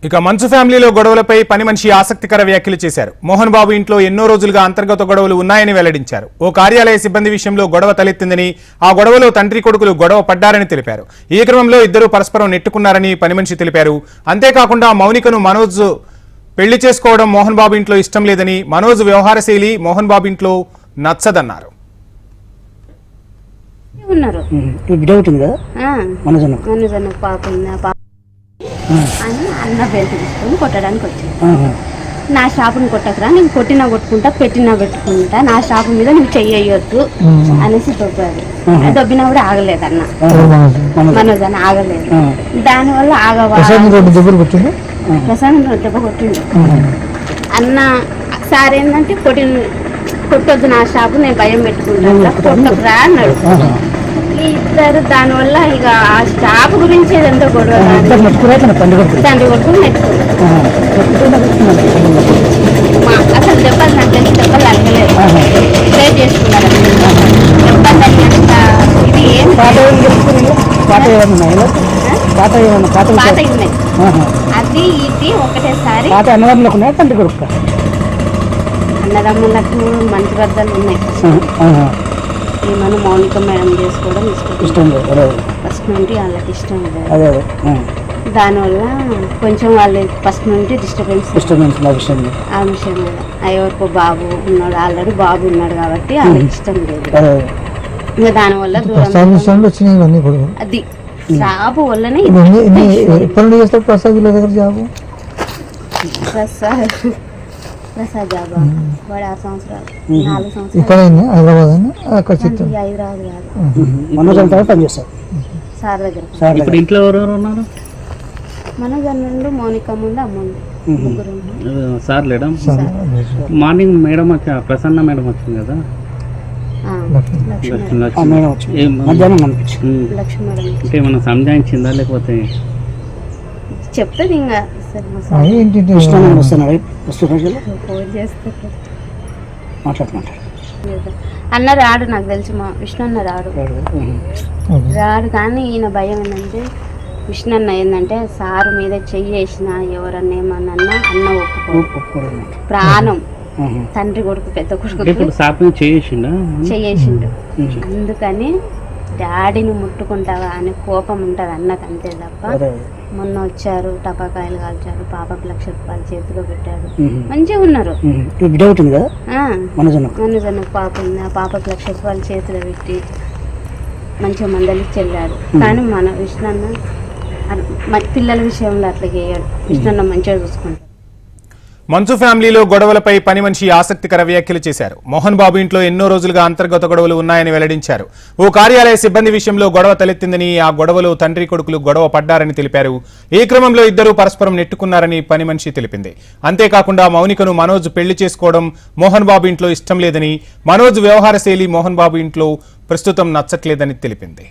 ఇక మంచు ఫ్యామిలీలో గొడవలపై పని మనిషి ఆసక్తికర వ్యాఖ్యలు చేశారు. మోహన్ బాబు ఇంట్లో ఎన్నో రోజులుగా అంతర్గత గొడవలు ఉన్నాయని వెల్లడించారు. ఓ కార్యాలయ సిబ్బంది విషయంలో గొడవ తలెత్తిందని, ఆ గొడవలో తండ్రి కొడుకులు గొడవ పడ్డారని తెలిపారు. ఈ క్రమంలో ఇద్దరు పరస్పరం నెట్టుకున్నారని పని మనిషి తెలిపారు. అంతేకాకుండా మౌనికను మనోజ్ పెళ్లి చేసుకోవడం మోహన్ బాబు ఇంట్లో ఇష్టం లేదని, మనోజ్ వ్యవహార శైలి మోహన్ బాబు ఇంట్లో నచ్చదన్నారు. అని అన్న బెల్ట్ తీసుకొని కొట్టడానికి వచ్చింది. నా షాపుని కొట్టకరా, నేను కొట్టినా కొట్టుకుంటా, పెట్టినా పెట్టుకుంటా, నా షాపు మీద నువ్వు చెయ్యొద్దు అనేసి దొబ్బాడు. దొబ్బినా కూడా ఆగలేదు అన్న, మనోజ్ అని ఆగలేదు. దానివల్ల ప్రసాదం దెబ్బ కొట్టిండు అన్న. సార్ ఏంటంటే కొట్టొద్దు నా షాపు, నేను భయం పెట్టుకుంటా, కొట్టకురా అన్నాడు. ఇద్దరు దానివల్ల ఇక ఆ స్టాప్ గురించి ఏదంతా గొడవ, తండ్రి కొడుకు నెట్టుకున్నారు. అసలు దెబ్బలు నాకు తెలిసి దెబ్బలు తగ్గలేదు, ప్రేర్ చేసుకున్నారు. దెబ్బలు తగినంత ఇది ఏం పాత ఉన్నాయి, అది ఇది ఒకటేసారి. అన్నదమ్ములకు మంచి వద్దలు ఉన్నాయి. ఏమన్నా మౌనిక మేడం చేసుకోవడం ఇష్టం ఫస్ట్ నుండి వాళ్ళకి ఇష్టం లేదు. దానివల్ల కొంచెం వాళ్ళు ఫస్ట్ నుండి డిస్టర్బెన్స్ ఆ విషయం మీద. ఎవరికో బాబు ఉన్నాడు, ఆల్రెడీ బాబు ఉన్నాడు కాబట్టి వాళ్ళకి ఇష్టం లేదు. ఇంకా దానివల్ల అది జాబు వల్లనే ప్రసాద్ జాబ్ వాడు 6 సంవత్సరాలు 4 సంవత్సరాలు హైదరాబాద్ కాదు సార్ దగ్గర. ఇంట్లో ఎవరెవరు ఉన్నారు? మనోజ్ నుండి మౌనిక ముందు అమ్మ ముగ్గురు. సార్ లేడా? మార్నింగ్ మేడం ప్రసన్న మేడం వచ్చింది కదా, అంటే ఏమన్నా సంజాయించిందా లేకపోతే చెప్తుంది ఇంకా అన్న రాడు. నాకు తెలిసి మా విష్ణు అన్న రాడు కానీ ఈయన భయం ఏంటంటే, విష్ణు అన్న ఏంటంటే సారు మీద చెయ్యేసిన ఎవరన్నా ఏమన్నా అన్న ఒప్పుకోడు. ప్రాణం తండ్రి కొడుకు పెద్ద కొడుకు చెయ్యేసిండు. అందుకని డాడీని ముట్టుకుంటావా అని కోపం ఉంటుంది అన్నకు, అంతే తప్ప. మొన్న వచ్చారు, టపాకాయలు కాల్చారు, పాపకు ₹1,00,000 చేతిలో పెట్టాడు, మంచిగా ఉన్నారు. మనోజన్న పాప ఉంది, ఆ పాపకు ₹1,00,000 చేతిలో పెట్టి మంచిగా మందలికి చెల్లాడు. కానీ మన విష్ణన్న పిల్లల విషయంలో అట్లా చేయడు. విష్ణన్న మంచిగా చూసుకుంటాడు. మంచు ఫ్యామిలీలో గొడవలపై పని మనిషి ఆసక్తికర వ్యాఖ్యలు చేశారు. మోహన్ బాబు ఇంట్లో ఎన్నో రోజులుగా అంతర్గత గొడవలు ఉన్నాయని వెల్లడించారు. ఓ కార్యాలయ సిబ్బంది విషయంలో గొడవ తలెత్తిందని, ఆ గొడవలో తండ్రి కొడుకులు గొడవ పడ్డారని తెలిపారు. ఈ క్రమంలో ఇద్దరు పరస్పరం నెట్టుకున్నారని పని మనిషి తెలిపింది. అంతేకాకుండా మౌనికను మనోజ్ పెళ్లి చేసుకోవడం మోహన్ బాబు ఇంట్లో ఇష్టం లేదని, మనోజ్ వ్యవహార శైలి మోహన్ బాబు ఇంట్లో ప్రస్తుతం నచ్చట్లేదని తెలిపింది.